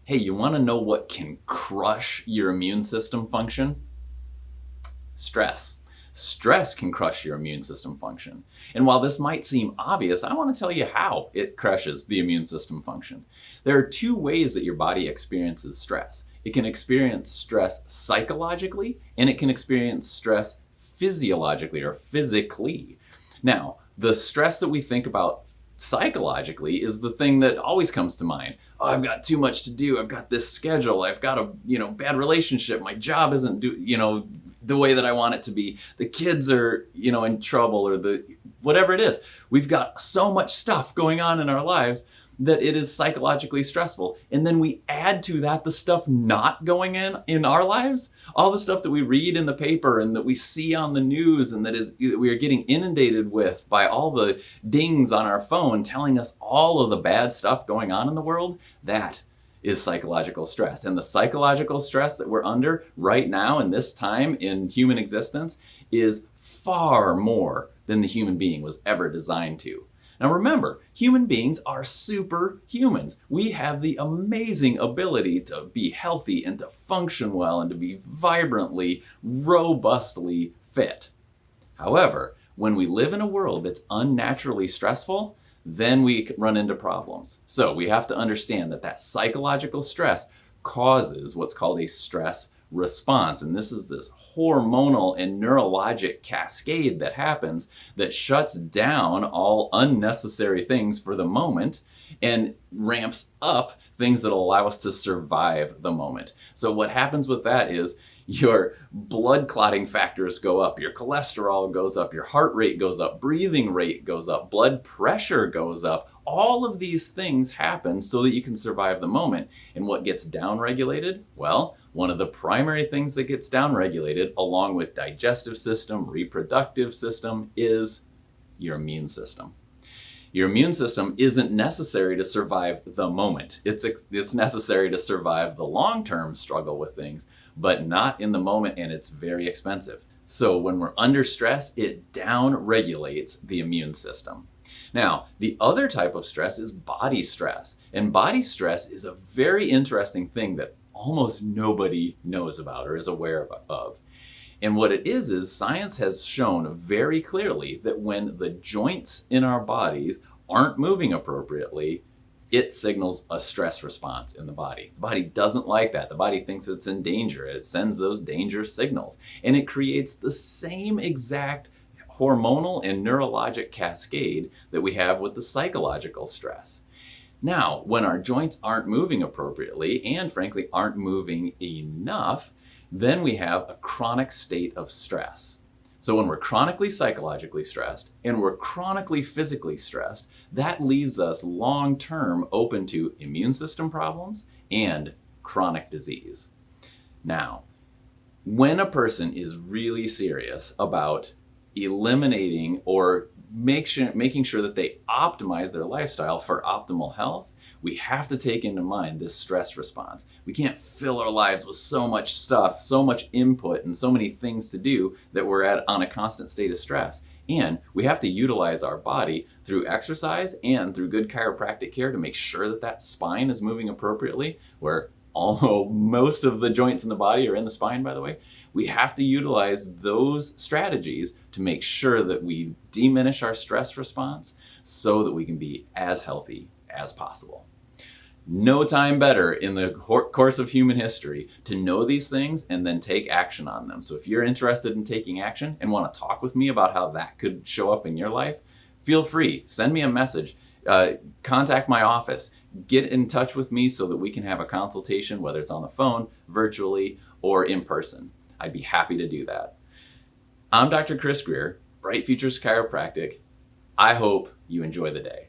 Hey, you want to know what can crush your immune system function? Stress. Stress can crush your immune system function. And while this might seem obvious, I want to tell you how it crushes the immune system function. There are two ways that your body experiences stress. It can experience stress psychologically, and it can experience stress physiologically or physically. Now, the stress that we think about psychologically is the thing that always comes to mind. Oh, I've got too much to do. I've got this schedule. I've got a, bad relationship. My job isn't the way that I want it to be. The kids are, in trouble, or whatever it is. We've got so much stuff going on in our lives that it is psychologically stressful. And then we add to that the stuff not going in our lives, all the stuff that we read in the paper and that we see on the news and that we are getting inundated with by all the dings on our phone telling us all of the bad stuff going on in the world. That is psychological stress. And the psychological stress that we're under right now in this time in human existence is far more than the human being was ever designed to. Now remember, human beings are superhumans. We have the amazing ability to be healthy and to function well and to be vibrantly, robustly fit. However, when we live in a world that's unnaturally stressful, then we run into problems. So we have to understand that psychological stress causes what's called a stress response. And this is this hormonal and neurologic cascade that happens that shuts down all unnecessary things for the moment and ramps up things that allow us to survive the moment. So what happens with that is your blood clotting factors go up, your cholesterol goes up, your heart rate goes up, breathing rate goes up, blood pressure goes up. All of these things happen so that you can survive the moment. And what gets downregulated? Well, one of the primary things that gets downregulated, along with digestive system, reproductive system, is your immune system. Your immune system isn't necessary to survive the moment. It's necessary to survive the long-term struggle with things, but not in the moment, and it's very expensive. So when we're under stress, it down-regulates the immune system. Now, the other type of stress is body stress. And body stress is a very interesting thing that almost nobody knows about or is aware of. And what it is science has shown very clearly that when the joints in our bodies aren't moving appropriately, it signals a stress response in the body. The body doesn't like that. The body thinks it's in danger. It sends those danger signals. And it creates the same exact hormonal and neurologic cascade that we have with the psychological stress. Now, when our joints aren't moving appropriately and frankly aren't moving enough, then we have a chronic state of stress. So when we're chronically psychologically stressed and we're chronically physically stressed, that leaves us long-term open to immune system problems and chronic disease. Now, when a person is really serious about eliminating or making sure that they optimize their lifestyle for optimal health, we have to take into mind this stress response. We can't fill our lives with so much stuff, so much input, and so many things to do that we're on a constant state of stress. And we have to utilize our body through exercise and through good chiropractic care to make sure that spine is moving appropriately, where most of the joints in the body are in the spine, by the way. We have to utilize those strategies to make sure that we diminish our stress response so that we can be as healthy as possible. No time better in the course of human history to know these things and then take action on them. So if you're interested in taking action and want to talk with me about how that could show up in your life, feel free, send me a message, contact my office, get in touch with me so that we can have a consultation, whether it's on the phone, virtually, or in person. I'd be happy to do that. I'm Dr. Chris Greer, Bright Futures Chiropractic. I hope you enjoy the day.